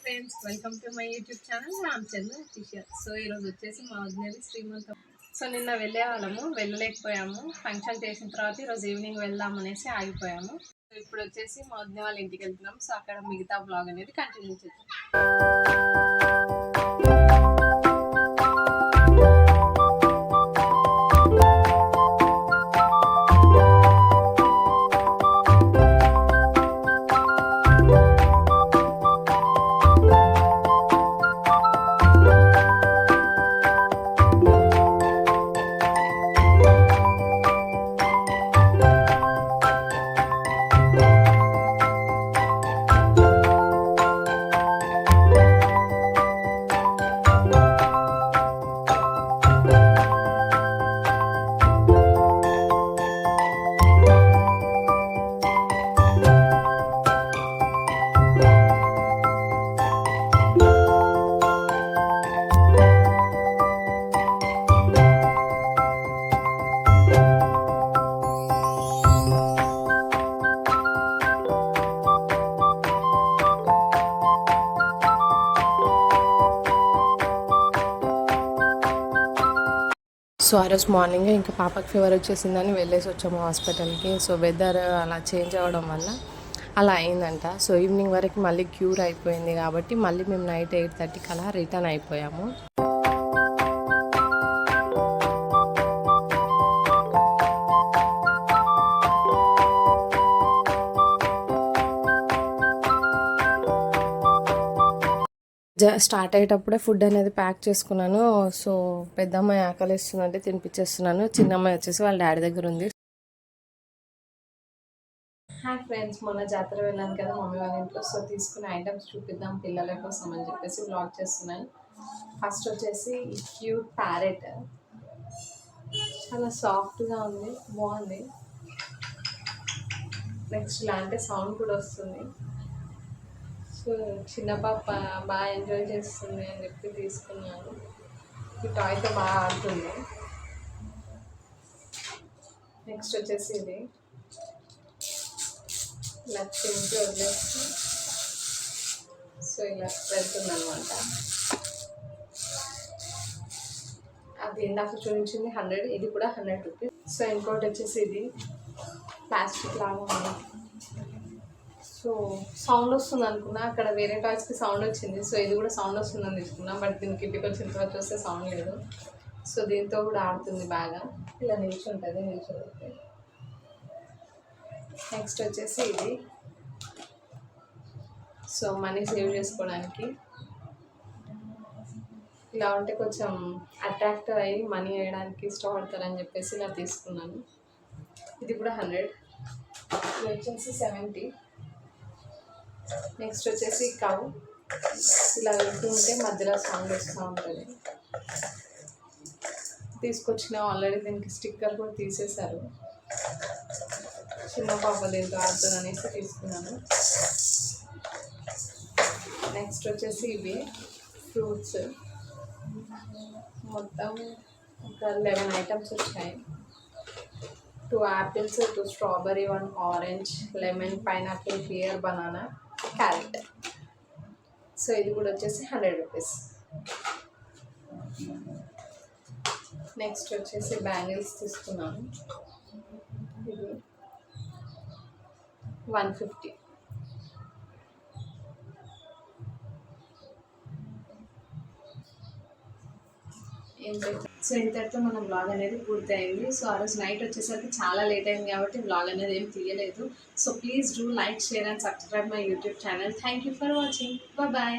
Friends, welcome to my YouTube channel Ramachandra official. So ఈరోజు వచ్చేసి మా వదినది శ్రీమంతం. సో నిన్న వెళ్ళే వాళ్ళము, వెళ్ళలేకపోయాము. ఫంక్షన్ చేసిన తర్వాత ఈరోజు ఈవినింగ్ వెళ్దాం అనేసి ఆగిపోయాము. సో ఇప్పుడు వచ్చేసి మా వదిన వాళ్ళ ఇంటికి వెళ్తున్నాం. సో అక్కడ మిగతా బ్లాగ్ అనేది కంటిన్యూ చేద్దాం. సో ఆ రోజు మార్నింగ్ ఇంకా పాపకి ఫీవర్ వచ్చేసిందని వెళ్ళేసి వచ్చాము హాస్పిటల్కి. సో వెదర్ అలా చేంజ్ అవ్వడం వల్ల అలా అయిందంట. సో ఈవినింగ్ వరకు మళ్ళీ క్యూర్ అయిపోయింది కాబట్టి మళ్ళీ మేము నైట్ 8:30కి అలా రిటర్న్ అయిపోయాము. స్టార్ట్ అయ్యేటప్పుడే ఫుడ్ అనేది ప్యాక్ చేసుకున్నాను. సో పెద్దమ్మాయి ఆకలిస్తుందంటే తినిపించేస్తున్నాను. చిన్నమ్మాయి వచ్చేసి వాళ్ళ డాడీ దగ్గర ఉంది. హాయ్ ఫ్రెండ్స్, మొన్న జాతర వెళ్ళాను కదా మమ్మీ వాళ్ళ ఇంట్లో. సో తీసుకునే ఐటమ్స్ చూపిద్దాం పిల్లల కోసం అని చెప్పేసి బ్లాగ్ చేస్తున్నాను. ఫస్ట్ వచ్చేసి క్యూట్ ప్యారెట్, చాలా సాఫ్ట్గా ఉంది, బాగుంది. నెక్స్ట్ ఇలాంటి సౌండ్ కూడా వస్తుంది. సో చిన్న పాప బాగా ఎంజాయ్ చేస్తుంది అని చెప్పి తీసుకున్నాను. ఈ టాయ్తో బాగా ఆడుతుంది. నెక్స్ట్ వచ్చేసి ఇది ఇలా తింటూ వదిలేసి సో ఇలా వెళ్తుంది అనమాట. అది ఇందాక చూపించింది 100, ఇది కూడా 100 రూపీస్. సో ఇంకోటి వచ్చేసి ఇది ప్లాస్టిక్ లాగా ఉంది. సో సౌండ్ వస్తుంది అనుకున్నా, అక్కడ వేరే టాయ్స్కి సౌండ్ వచ్చింది. సో ఇది కూడా సౌండ్ వస్తుందని తీసుకున్నా, బట్ దీనికి ఇంటికి వచ్చిన తర్వాత చూస్తే సౌండ్ లేదు. సో దీంతో కూడా ఆడుతుంది బాగా. ఇలా నిల్చుంటుంది, నిల్చుంటుంది. నెక్స్ట్ వచ్చేసి ఇది సో మనీ సేవ్ చేసుకోవడానికి ఇలా ఉంటే కొంచెం అట్రాక్ట్ అయ్యి మనీ వేయడానికి ఇష్టపడతారని చెప్పేసి ఇలా తీసుకున్నాను. ఇది కూడా 100, ఇది వచ్చేసి 70. నెక్స్ట్ వచ్చేసి కవ్, ఇలా వెళ్తూ ఉంటే మధ్యలో సౌండ్ వస్తూ ఉంటుంది. తీసుకొచ్చిన ఆల్రెడీ దీనికి స్టిక్కర్ కూడా తీసేశారు. చిన్న పాప దీంతో ఆడుతుంది అనేసి తీసుకున్నాను. నెక్స్ట్ వచ్చేసి ఇవి ఫ్రూట్స్, మొత్తం ఒక 11 ఐటమ్స్ వచ్చాయి. 2 apples, 2 strawberry, 1 orange, lemon, pineapple, pear, banana, carrot. So ఇది కూడా వచ్చేసి 100 రూపీస్. నెక్స్ట్ వచ్చేసి బ్యాంగిల్స్ తీసుకున్నాను. ఇది 150. సో ఇంతటితో మన బ్లాగ్ అనేది పూర్తయింది. సో ఆ రోజు నైట్ వచ్చేసరికి చాలా లేట్ అయింది కాబట్టి బ్లాగ్ అనేది ఏం తీయలేదు. So please do like, share and subscribe my YouTube channel. Thank you for watching. Bye.